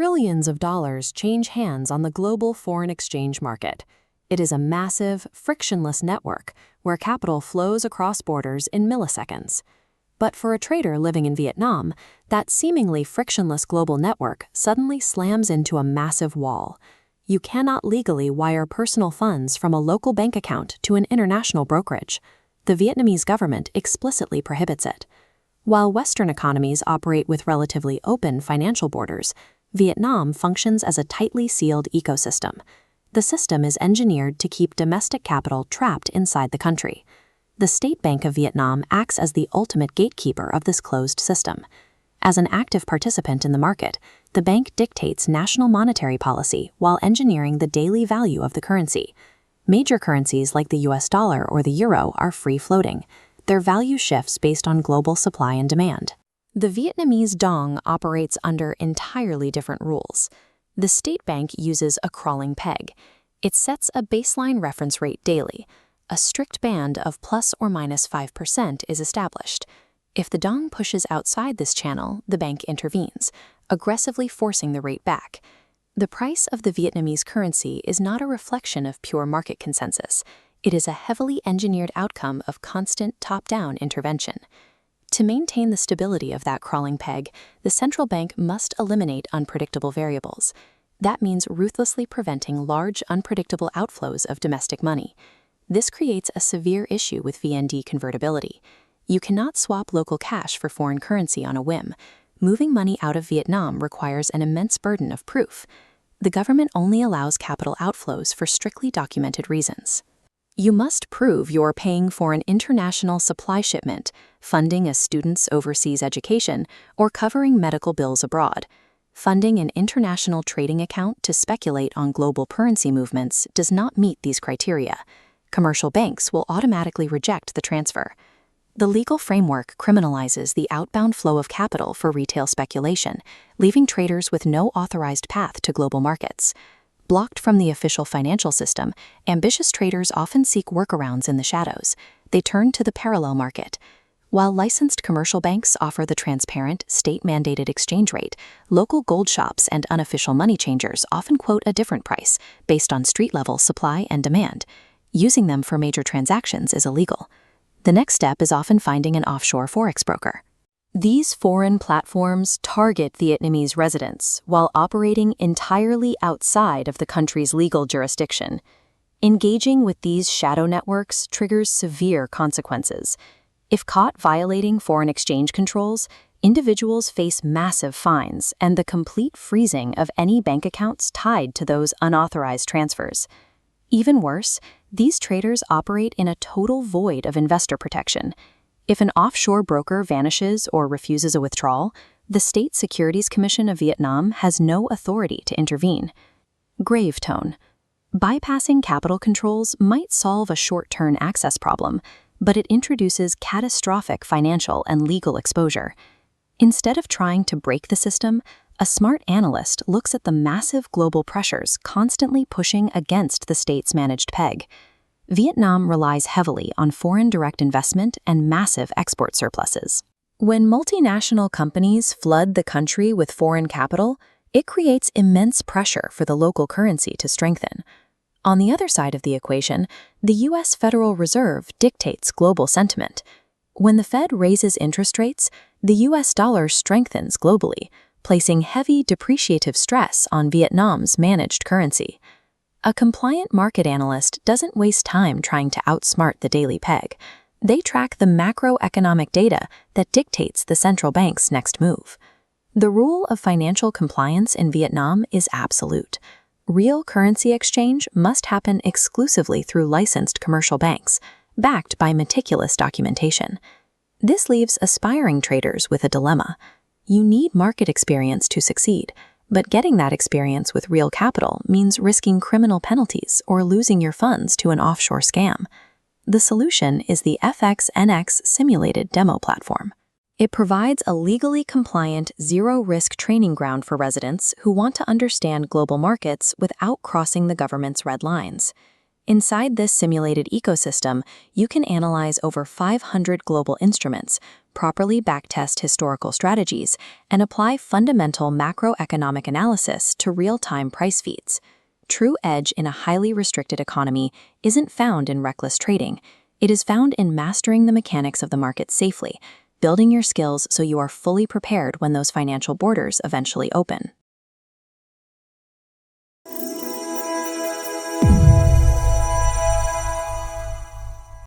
Trillions of dollars change hands on the global foreign exchange market. It is a massive, frictionless network where capital flows across borders in milliseconds. But for a trader living in Vietnam, that seemingly frictionless global network suddenly slams into a massive wall. You cannot legally wire personal funds from a local bank account to an international brokerage. The Vietnamese government explicitly prohibits it. While Western economies operate with relatively open financial borders, Vietnam functions as a tightly sealed ecosystem. The system is engineered to keep domestic capital trapped inside the country. The State Bank of Vietnam acts as the ultimate gatekeeper of this closed system. As an active participant in the market, the bank dictates national monetary policy while engineering the daily value of the currency. Major currencies like the US dollar or the euro are free-floating. Their value shifts based on global supply and demand. The Vietnamese dong operates under entirely different rules. The state bank uses a crawling peg. It sets a baseline reference rate daily. A strict band of plus or minus 5% is established. If the dong pushes outside this channel, the bank intervenes, aggressively forcing the rate back. The price of the Vietnamese currency is not a reflection of pure market consensus. It is a heavily engineered outcome of constant top-down intervention. To maintain the stability of that crawling peg, the central bank must eliminate unpredictable variables. That means ruthlessly preventing large, unpredictable outflows of domestic money. This creates a severe issue with VND convertibility. You cannot swap local cash for foreign currency on a whim. Moving money out of Vietnam requires an immense burden of proof. The government only allows capital outflows for strictly documented reasons. You must prove you're paying for an international supply shipment, funding a student's overseas education, or covering medical bills abroad. Funding an international trading account to speculate on global currency movements does not meet these criteria. Commercial banks will automatically reject the transfer. The legal framework criminalizes the outbound flow of capital for retail speculation, leaving traders with no authorized path to global markets. Blocked from the official financial system, ambitious traders often seek workarounds in the shadows. They turn to the parallel market. While licensed commercial banks offer the transparent, state-mandated exchange rate, local gold shops and unofficial money changers often quote a different price based on street-level supply and demand. Using them for major transactions is illegal. The next step is often finding an offshore Forex broker. These foreign platforms target Vietnamese residents while operating entirely outside of the country's legal jurisdiction. Engaging with these shadow networks triggers severe consequences. If caught violating foreign exchange controls, individuals face massive fines and the complete freezing of any bank accounts tied to those unauthorized transfers. Even worse, these traders operate in a total void of investor protection. If an offshore broker vanishes or refuses a withdrawal, the State Securities Commission of Vietnam has no authority to intervene. Grave tone. Bypassing capital controls might solve a short-term access problem, but it introduces catastrophic financial and legal exposure. Instead of trying to break the system, a smart analyst looks at the massive global pressures constantly pushing against the state's managed peg. Vietnam relies heavily on foreign direct investment and massive export surpluses. When multinational companies flood the country with foreign capital, it creates immense pressure for the local currency to strengthen. On the other side of the equation, the U.S. Federal Reserve dictates global sentiment. When the Fed raises interest rates, the U.S. dollar strengthens globally, placing heavy depreciative stress on Vietnam's managed currency. A compliant market analyst doesn't waste time trying to outsmart the daily peg. They track the macroeconomic data that dictates the central bank's next move. The rule of financial compliance in Vietnam is absolute. Real currency exchange must happen exclusively through licensed commercial banks, backed by meticulous documentation. This leaves aspiring traders with a dilemma. You need market experience to succeed, but getting that experience with real capital means risking criminal penalties or losing your funds to an offshore scam. The solution is the FXNX simulated demo platform. It provides a legally compliant, zero-risk training ground for residents who want to understand global markets without crossing the government's red lines. Inside this simulated ecosystem, you can analyze over 500 global instruments, properly backtest historical strategies, and apply fundamental macroeconomic analysis to real-time price feeds. True edge in a highly restricted economy isn't found in reckless trading. It is found in mastering the mechanics of the market safely, building your skills so you are fully prepared when those financial borders eventually open.